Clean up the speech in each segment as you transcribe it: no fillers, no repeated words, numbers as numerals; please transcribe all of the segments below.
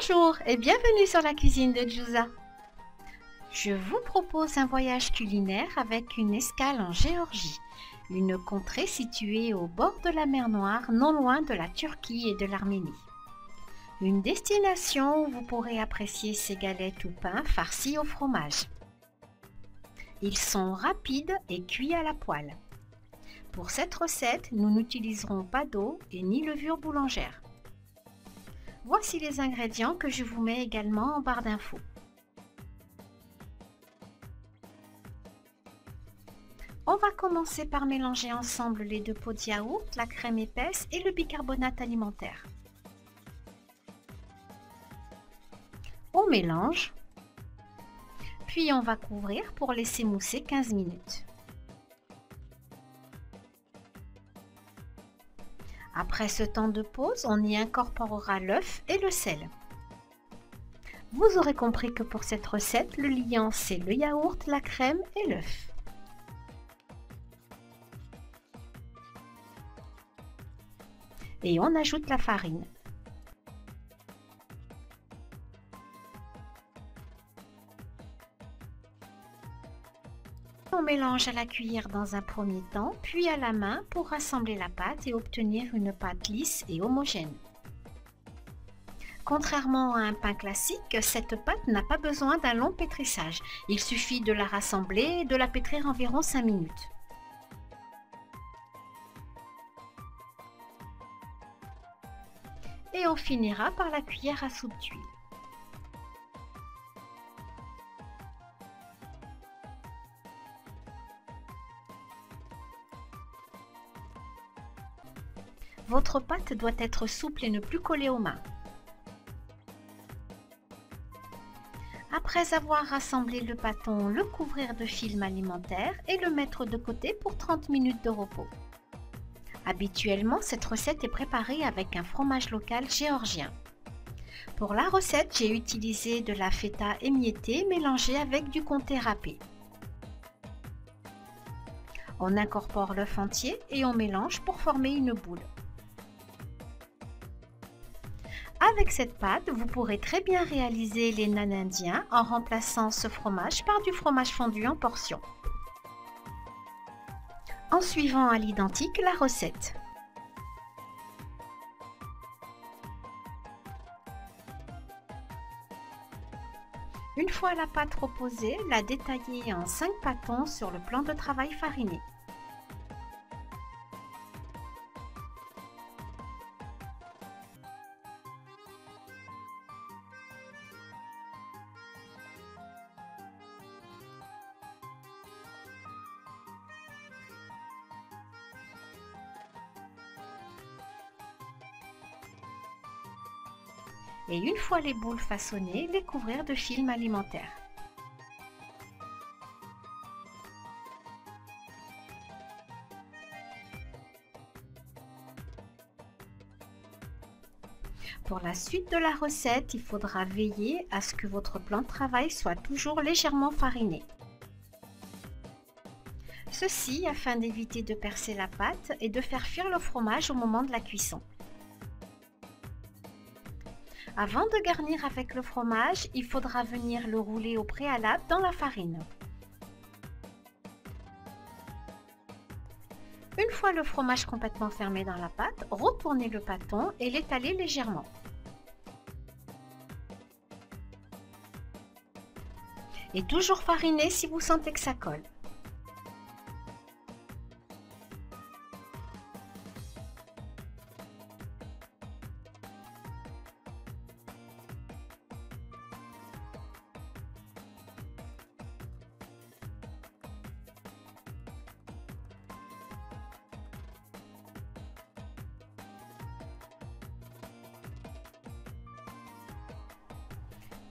Bonjour et bienvenue sur la cuisine de Juza. Je vous propose un voyage culinaire avec une escale en Géorgie, une contrée située au bord de la mer Noire, non loin de la Turquie et de l'Arménie. Une destination où vous pourrez apprécier ces galettes ou pains farcis au fromage. Ils sont rapides et cuits à la poêle. Pour cette recette, nous n'utiliserons pas d'eau et ni levure boulangère. Voici les ingrédients que je vous mets également en barre d'infos. On va commencer par mélanger ensemble les 2 pots de yaourt, la crème épaisse et le bicarbonate alimentaire. On mélange, puis on va couvrir pour laisser mousser 15 minutes. Après ce temps de pause, on y incorporera l'œuf et le sel. Vous aurez compris que pour cette recette, le liant c'est le yaourt, la crème et l'œuf. Et on ajoute la farine. On mélange à la cuillère dans un premier temps, puis à la main pour rassembler la pâte et obtenir une pâte lisse et homogène. Contrairement à un pain classique, cette pâte n'a pas besoin d'un long pétrissage. Il suffit de la rassembler et de la pétrir environ 5 minutes. Et on finira par la cuillère à soupe d'huile. Votre pâte doit être souple et ne plus coller aux mains. Après avoir rassemblé le pâton, le couvrir de film alimentaire et le mettre de côté pour 30 minutes de repos. Habituellement, cette recette est préparée avec un fromage local géorgien. Pour la recette, j'ai utilisé de la feta émiettée mélangée avec du comté râpé. On incorpore l'œuf entier et on mélange pour former une boule. Avec cette pâte, vous pourrez très bien réaliser les nanes indiens en remplaçant ce fromage par du fromage fondu en portions. En suivant à l'identique la recette. Une fois la pâte reposée, la détailler en 5 pâtons sur le plan de travail fariné. Et une fois les boules façonnées, les couvrir de film alimentaire. Pour la suite de la recette, il faudra veiller à ce que votre plan de travail soit toujours légèrement fariné. Ceci afin d'éviter de percer la pâte et de faire fuir le fromage au moment de la cuisson. Avant de garnir avec le fromage, il faudra venir le rouler au préalable dans la farine. Une fois le fromage complètement fermé dans la pâte, retournez le pâton et l'étalez légèrement. Et toujours fariner si vous sentez que ça colle.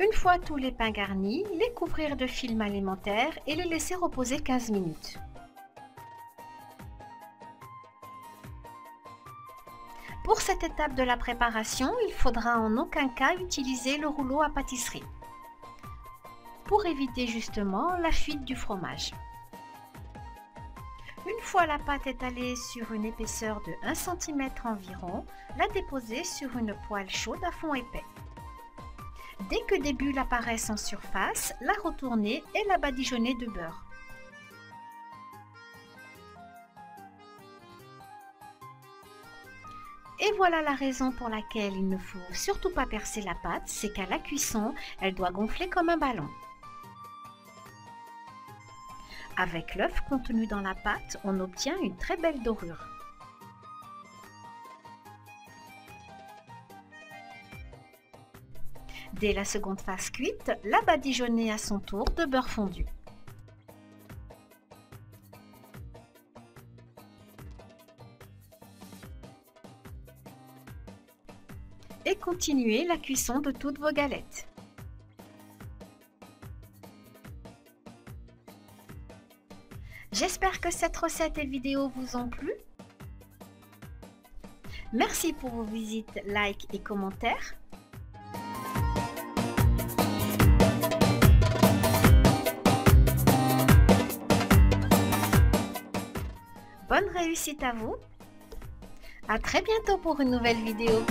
Une fois tous les pains garnis, les couvrir de film alimentaire et les laisser reposer 15 minutes. Pour cette étape de la préparation, il faudra en aucun cas utiliser le rouleau à pâtisserie pour éviter justement la fuite du fromage. Une fois la pâte étalée sur une épaisseur de 1 cm environ, la déposer sur une poêle chaude à fond épais. Dès que des bulles apparaissent en surface, la retourner et la badigeonner de beurre. Et voilà la raison pour laquelle il ne faut surtout pas percer la pâte, c'est qu'à la cuisson, elle doit gonfler comme un ballon. Avec l'œuf contenu dans la pâte, on obtient une très belle dorure. Dès la seconde phase cuite, la badigeonnez à son tour de beurre fondu. Et continuez la cuisson de toutes vos galettes. J'espère que cette recette et vidéo vous ont plu. Merci pour vos visites, likes et commentaires. Bonne réussite à vous. À très bientôt pour une nouvelle vidéo.